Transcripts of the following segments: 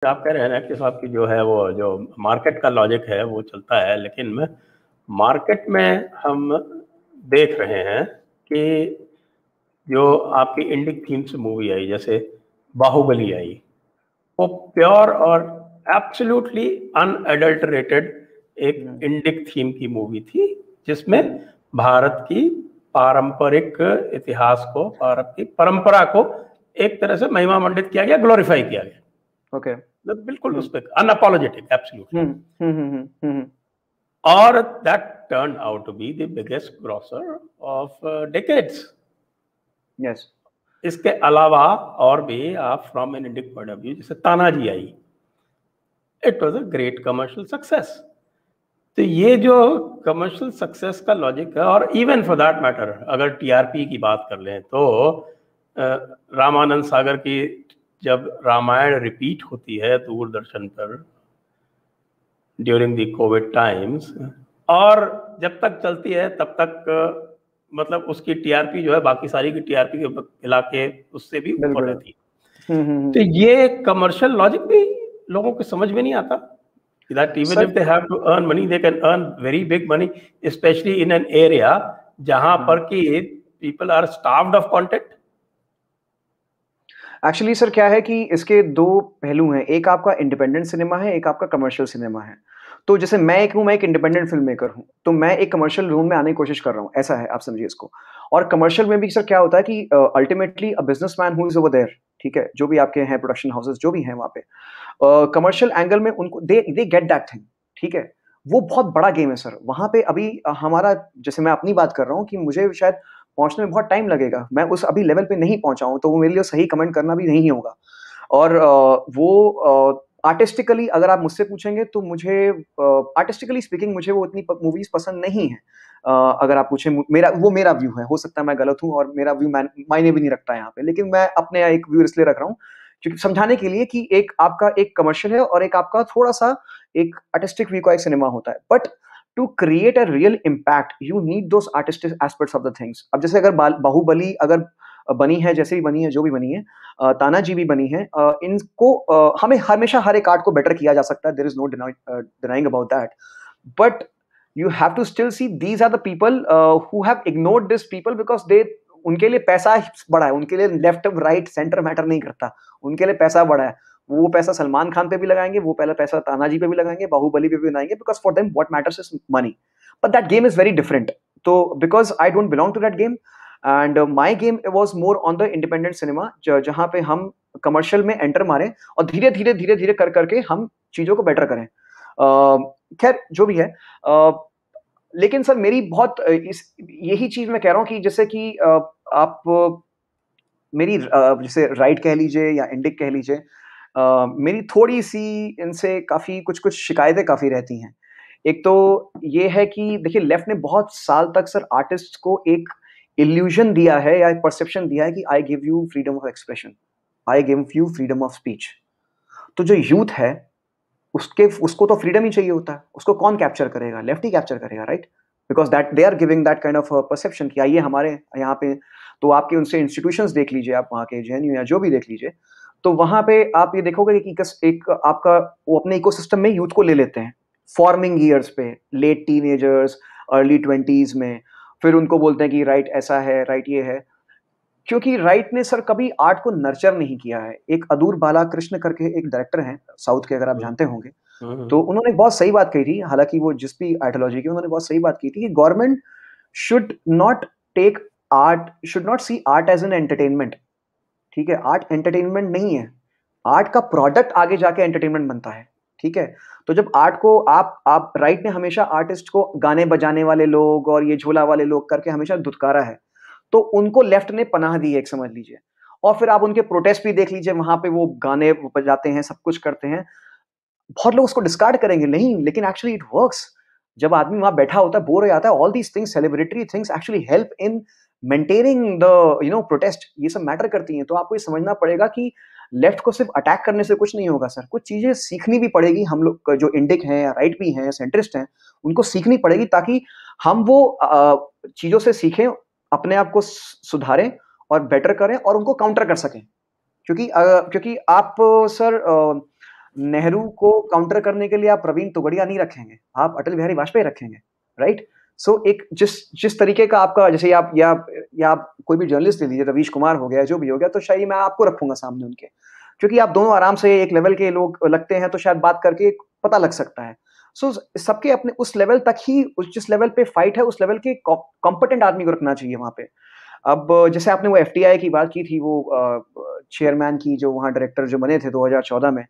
आप कह रहे हैं ना कि साहब की जो है वो जो मार्केट का लॉजिक है वो चलता है, लेकिन मार्केट में हम देख रहे हैं कि जो आपकी इंडिक थीम से मूवी आई, जैसे बाहुबली आई, वो प्योर और एब्सोल्युटली अनएडल्टरेटेड एक इंडिक थीम की मूवी थी, जिसमें भारत की पारंपरिक इतिहास को, भारत की परंपरा को एक तरह से महिमा मंडित किया गया, ग्लोरीफाई किया गया। ओके। बिल्कुल उस पर अनअपोलोजेटिक, एब्सोल्युटली। और that turn out to be the biggest grosser of decades. Yes. इसके अलावा और भी आप from an Indic point of view, जैसे तानाजी आई, it was a great commercial success. तो ये जो कमर्शियल सक्सेस का लॉजिक है, और इवन फॉर दैट मैटर अगर टीआरपी की बात कर लें तो रामानंद सागर की जब रामायण रिपीट होती है दूरदर्शन पर ड्यूरिंग द कोविड टाइम्स, और जब तक चलती है तब तक मतलब उसकी टीआरपी जो है बाकी सारी की टीआरपी के मिला के उससे भी ऊपर रहती है। तो ये कमर्शियल लॉजिक भी लोगों को समझ में नहीं आता, that even if they have to earn money, they can earn very big money, especially in an area जहां पर कि people are starved of content. Actually sir क्या है कि इसके दो पहलू हैं, एक आपका इंडिपेंडेंट सिनेमा है, एक आपका कमर्शियल सिनेमा है। तो जैसे मैं एक इंडिपेंडेंट फिल्म मेकर हूँ, तो मैं एक कमर्शियल जोन में आने की कोशिश कर रहा हूँ, ऐसा है, आप समझिए इसको। और कमर्शियल में भी सर क्या होता है कि ultimately a businessman who is over there, ठीक है, जो भी आपके हैं प्रोडक्शन हाउसेस जो भी हैं वहाँ पे, कमर्शियल एंगल में उनको दे गेट दैट थिंग, ठीक है। वो बहुत बड़ा गेम है सर। वहाँ पे अभी हमारा, जैसे मैं अपनी बात कर रहा हूँ कि मुझे शायद पहुँचने में बहुत टाइम लगेगा, मैं उस अभी लेवल पे नहीं पहुँचा हूँ, तो वो मेरे लिए सही कमेंट करना भी नहीं होगा। और वो आर्टिस्टिकली अगर आप मुझसे पूछेंगे तो मुझे आर्टिस्टिकली स्पीकिंग मुझे वो इतनी मूवीज पसंद नहीं है। अगर आप पूछें, मेरा व्यू है, हो सकता है मैं गलत हूँ और मेरा व्यू मायने भी नहीं रखता यहाँ पे, लेकिन मैं अपने एक व्यू इसलिए रख रहा हूँ क्योंकि समझाने के लिए कि एक आपका एक कमर्शियल है और एक आपका थोड़ा सा एक आर्टिस्टिक व्यू का एक सिनेमा होता है। But to create a real impact you need those artistic aspects of the things. अब जैसे अगर बाहुबली अगर बनी है, जैसे भी बनी है, जो भी बनी है, तानाजी भी बनी है, इनको हमें हमेशा हर एक आर्ट को बेटर किया जा सकता है, there is no denying about that. But you have to still see these are the people who have ignored this people because they, उनके लिए पैसा बड़ा है, उनके लिए लेफ्ट राइट सेंटर मैटर नहीं करता, उनके लिए पैसा बड़ा है। वो पैसा सलमान खान पे भी लगाएंगे, वो पहला पैसा तानाजी पे भी लगाएंगे, बाहुबली पे भी लगाएंगे, because for them what matters is money. But that game is very different. तो because I don't belong to that game and my game was more on the independent cinema, जहां पे हम कमर्शियल में एंटर मारे और धीरे धीरे धीरे धीरे कर करके हम चीजों को बेटर करें। खैर जो भी है, लेकिन सर मेरी बहुत यही चीज मैं कह रहा हूँ कि जैसे कि आप मेरी जैसे राइट कह लीजिए या इंडिक कह लीजिए, मेरी थोड़ी सी इनसे काफी कुछ कुछ शिकायतें काफी रहती हैं। एक तो ये है कि देखिए लेफ्ट ने बहुत साल तक सर आर्टिस्ट को एक इल्यूजन दिया है या एक परसेप्शन दिया है कि I give you freedom of expression, I give you freedom of speech. तो जो यूथ है उसको तो फ्रीडम ही चाहिए होता है, उसको कौन कैप्चर करेगा? लेफ्ट ही कैप्चर करेगा, right? Because that they are giving that kind of perception कि आइए हमारे यहाँ पे, तो आपके उनसे इंस्टीट्यूशंस देख लीजिए, आप वहाँ के जेएनयू या जो भी देख लीजिए, तो वहाँ पे आप ये देखोगे कि एक आपका वो अपने इकोसिस्टम में यूथ को ले लेते हैं फॉर्मिंग ईयर्स पे, लेट टीनेजर्स, अर्ली 20s में, फिर उनको बोलते हैं कि राइट ऐसा है, राइट ये है, क्योंकि राइट ने सर कभी आर्ट को नर्चर नहीं किया है। एक अदूर बालाकृष्ण करके एक डायरेक्टर हैं साउथ के, अगर आप जानते होंगे, तो उन्होंने बहुत सही बात कही थी, हालांकि वो जिस भी आइडियोलॉजी की, उन्होंने बहुत सही बात की थी कि government should not take art, should not see art as an entertainment. ठीक है, आर्ट एंटरटेनमेंट नहीं है, आर्ट का प्रोडक्ट आगे जाके एंटरटेनमेंट बनता है। ठीक है, तो जब आर्ट को आप राइट ने हमेशा आर्टिस्ट को गाने बजाने वाले लोग और ये झोला वाले लोग करके हमेशा धुतकारा है, तो उनको लेफ्ट ने पनाह दी है, एक समझ लीजिए। और फिर आप उनके प्रोटेस्ट भी देख लीजिए, वहां पे वो गाने बजाते हैं, सब कुछ करते हैं, बहुत लोग उसको डिस्कार्ड करेंगे, नहीं, लेकिन एक्चुअली इट वर्क्स। जब आदमी वहां बैठा होता है, बोर हो जाता है, all these things, celebratory things actually help in maintaining the protest, ये सब मैटर करती हैं। तो आपको ये समझना पड़ेगा कि लेफ्ट को सिर्फ अटैक करने से कुछ नहीं होगा सर, कुछ चीजें सीखनी भी पड़ेगी। हम लोग जो इंडिक हैं या राइट भी हैं, सेंट्रिस्ट हैं, उनको सीखनी पड़ेगी ताकि हम वो चीजों से सीखें, अपने आप को सुधारें और बेटर करें और उनको काउंटर कर सकें। क्योंकि आप सर नेहरू को काउंटर करने के लिए आप प्रवीण तोगड़िया नहीं रखेंगे, आप अटल बिहारी वाजपेयी रखेंगे, राइट? सो एक जिस तरीके का आपका, जैसे आप या आप कोई भी जर्नलिस्ट ले लीजिए, रवीश कुमार हो गया, जो भी हो गया, तो शायद मैं आपको रखूंगा सामने उनके, क्योंकि आप दोनों आराम से एक लेवल के लोग लगते हैं, तो शायद बात करके पता लग सकता है। सो सबके अपने उस लेवल तक ही, जिस लेवल पे फाइट है, उस लेवल के कॉम्पिटेंट आदमी को रखना चाहिए वहां पे। अब जैसे आपने वो एफटीआई की बात की थी, वो चेयरमैन की, जो वहाँ डायरेक्टर जो बने थे 2014 में,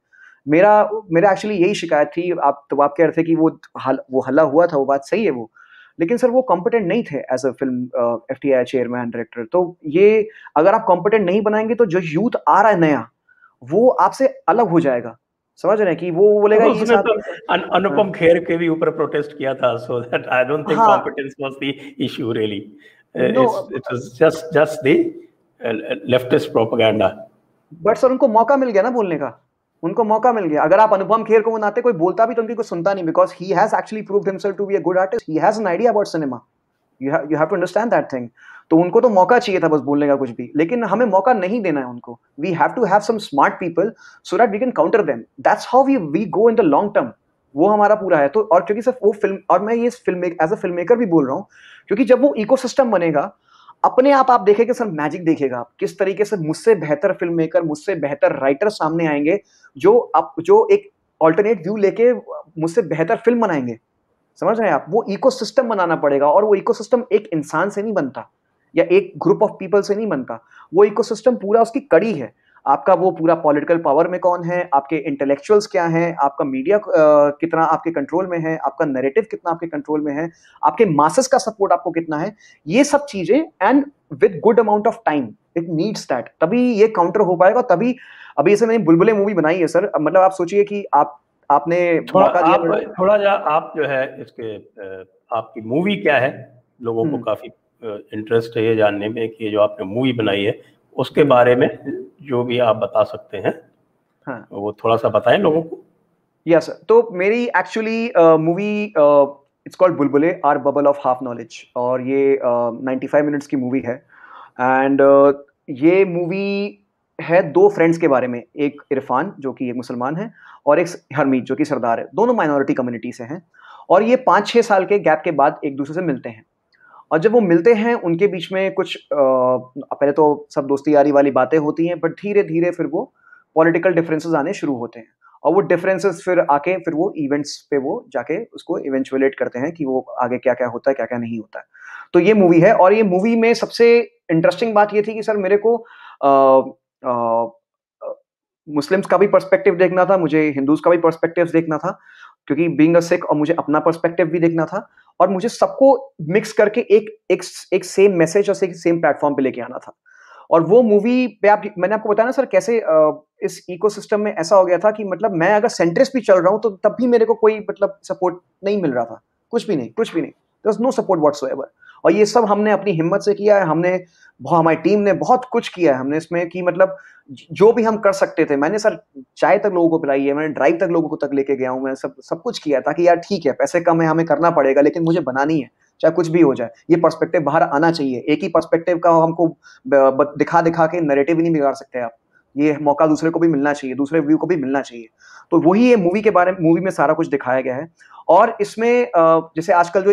मेरा मेरा एक्चुअली यही शिकायत थी। आप कह रहे थे कि वो हल्ला हुआ था, वो बात सही है वो, लेकिन सर वो कॉम्पिटेंट नहीं थे as a film FTI chairman director. तो ये अगर आप कॉम्पिटेंट नहीं बनाएंगे तो जो यूथ आ रहा है नया, वो आपसे अलग हो जाएगा, समझ रहे हैं? कि वो बोलेगा ये उसने साहब। तो हाँ, अनुपम खेर के भी ऊपर प्रोटेस्ट किया था, so that I don't think हाँ, competence was the issue really. No, it was just the leftist propaganda. But sir उनको मौका मिल गया ना बोलने का, उनको मौका मिल गया। अगर आप अनुपम खेर को बनाते, कोई बोलता भी तो उनकी कोई सुनता नहीं, because he has actually proved himself to be a good artist, he has an idea about cinema, you have to understand that thing. तो उनको तो मौका चाहिए था बस बोलने का कुछ भी, लेकिन हमें मौका नहीं देना है उनको। We have to have some smart people so that we can counter them, that's how we go in the long term. वो हमारा पूरा है। तो और क्योंकि सर वो फिल्म, और मैं ये film as a film maker भी बोल रहा हूँ, क्योंकि जब वो इकोसिस्टम बनेगा, अपने आप देखेंगे सर, मैजिक देखेगा आप किस तरीके से मुझसे बेहतर फिल्म मेकर, मुझसे बेहतर राइटर सामने आएंगे, जो एक ऑल्टरनेट व्यू लेके मुझसे बेहतर फिल्म बनाएंगे। समझ रहे हैं आप? वो इकोसिस्टम बनाना पड़ेगा, और वो इकोसिस्टम एक इंसान से नहीं बनता या एक ग्रुप ऑफ पीपल से नहीं बनता। वो इकोसिस्टम पूरा उसकी कड़ी है। आपका वो पूरा पॉलिटिकल पावर में कौन है, आपके इंटेलेक्चुअल्स क्या हैं, आपका मीडिया कितना आपके कंट्रोल में है, आपका नैरेटिव कितना आपके कंट्रोल में है, आपके मासेस का सपोर्ट आपको कितना है, ये सब चीजें, and with good amount of time it needs that, तभी ये काउंटर हो पाएगा। तभी अभी जैसे मैंने बुलबुले मूवी बनाई है सर, मतलब आप सोचिए कि आपने थोड़ा मौका दिया। आप थोड़ा जा आप जो है इसके आपकी मूवी क्या है, लोगों को काफी इंटरेस्ट है ये जानने में कि ये जो आपने मूवी बनाई है उसके बारे में जो भी आप बता सकते हैं, हाँ, वो थोड़ा सा बताएं लोगों को। Yes sir. तो मेरी actually movie, it's called Bulbule or bubble of half knowledge, और ये 95 मिनट्स की मूवी है। एंड ये मूवी है दो फ्रेंड्स के बारे में, एक इरफान जो कि एक मुसलमान है, और एक हरमीत जो कि सरदार है, दोनों माइनॉरिटी कम्युनिटी से हैं। और ये 5-6 साल के गैप के बाद एक दूसरे से मिलते हैं, और जब वो मिलते हैं उनके बीच में कुछ पहले तो सब दोस्ती यारी वाली बातें होती हैं, बट धीरे धीरे फिर वो पॉलिटिकल डिफरेंसेस आने शुरू होते हैं, और वो डिफरेंसेस फिर आके फिर वो इवेंट्स पे वो जाके उसको इवेंचुएट करते हैं कि वो आगे क्या क्या होता है, क्या क्या नहीं होता है। तो ये मूवी है, और ये मूवी में सबसे इंटरेस्टिंग बात ये थी कि सर मेरे को मुस्लिम्स का भी पर्सपेक्टिव देखना था, मुझे हिंदूज का भी पर्सपेक्टिव देखना था, क्योंकि बीइंग अ सिख, और मुझे अपना पर्सपेक्टिव भी देखना था, और मुझे सबको मिक्स करके एक सेम मैसेज और सेम प्लेटफॉर्म पे लेके आना था। और वो मूवी पे मैंने आपको बताया ना सर, कैसे इस इकोसिस्टम में ऐसा हो गया था कि मतलब मैं अगर सेंट्रिस्ट भी चल रहा हूँ, तो तब भी मेरे को कोई मतलब सपोर्ट नहीं मिल रहा था, कुछ भी नहीं, कुछ भी नहीं, there was no support whatsoever. और ये सब हमने अपनी हिम्मत से किया है, हमारी टीम ने बहुत कुछ किया है हमने इसमें, कि मतलब जो भी हम कर सकते थे, मैंने सर चाय तक लोगों को पिलाई है, मैंने ड्राइव तक लोगों को तक लेके गया हूँ, मैं सब सब कुछ किया, ताकि यार ठीक है पैसे कम है, हमें करना पड़ेगा, लेकिन मुझे बनानी है, चाहे कुछ भी हो जाए। ये पर्सपेक्टिव बाहर आना चाहिए, एक ही पर्सपेक्टिव का हमको दिखा दिखा के नैरेटिव ही नहीं बिगाड़ सकते आप। ये मौका दूसरे को भी मिलना चाहिए, दूसरे व्यू को भी मिलना चाहिए। तो वही ये मूवी में सारा कुछ दिखाया गया है। और इसमें जैसे आजकल जो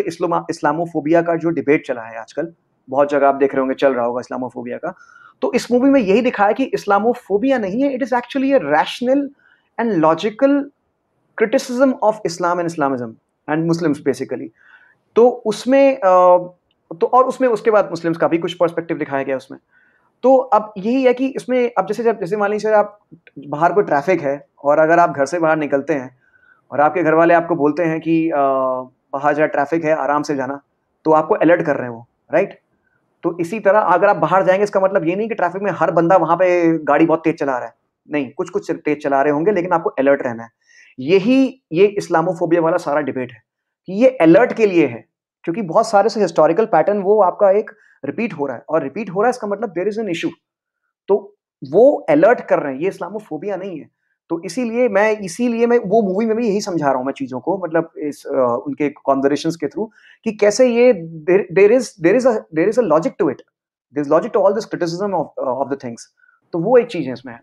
इस्लामोफोबिया का जो डिबेट चला है आजकल, बहुत जगह आप देख रहे होंगे, चल रहा होगा इस्लामोफोबिया का, तो इस मूवी में यही दिखाया कि इस्लामोफोबिया नहीं है, it is actually a rational and logical criticism of Islam and Islamism and Muslims basically. तो उसमें तो और उसमें उसके बाद मुस्लिम्स का भी कुछ पर्सपेक्टिव दिखाया गया उसमें। तो अब यही है कि इसमें अब जैसे मान लीजिए आप बाहर कोई ट्रैफिक है, और अगर आप घर से बाहर निकलते हैं और आपके घर वाले आपको बोलते हैं कि बाहर जहाँ ट्रैफिक है आराम से जाना, तो आपको अलर्ट कर रहे हैं वो, राइट? तो इसी तरह अगर आप बाहर जाएंगे, इसका मतलब ये नहीं कि ट्रैफिक में हर बंदा वहां पे गाड़ी बहुत तेज चला रहा है, नहीं, कुछ कुछ तेज चला रहे होंगे, लेकिन आपको अलर्ट रहना है। ये इस्लामोफोबिया वाला सारा डिबेट है कि ये अलर्ट के लिए है, क्योंकि बहुत सारे से हिस्टोरिकल पैटर्न वो आपका एक रिपीट हो रहा है, और रिपीट हो रहा है इसका मतलब देयर इज एन इशू। तो वो अलर्ट कर रहे हैं, ये इस्लामोफोबिया नहीं है। तो इसीलिए मैं वो मूवी में भी यही समझा रहा हूँ मैं चीजों को, मतलब उनके कॉन्वर्सेशंस के थ्रू, कि कैसे ये there is a logic to it, there is logic to all this criticism of the things. तो वो एक चीज है इसमें।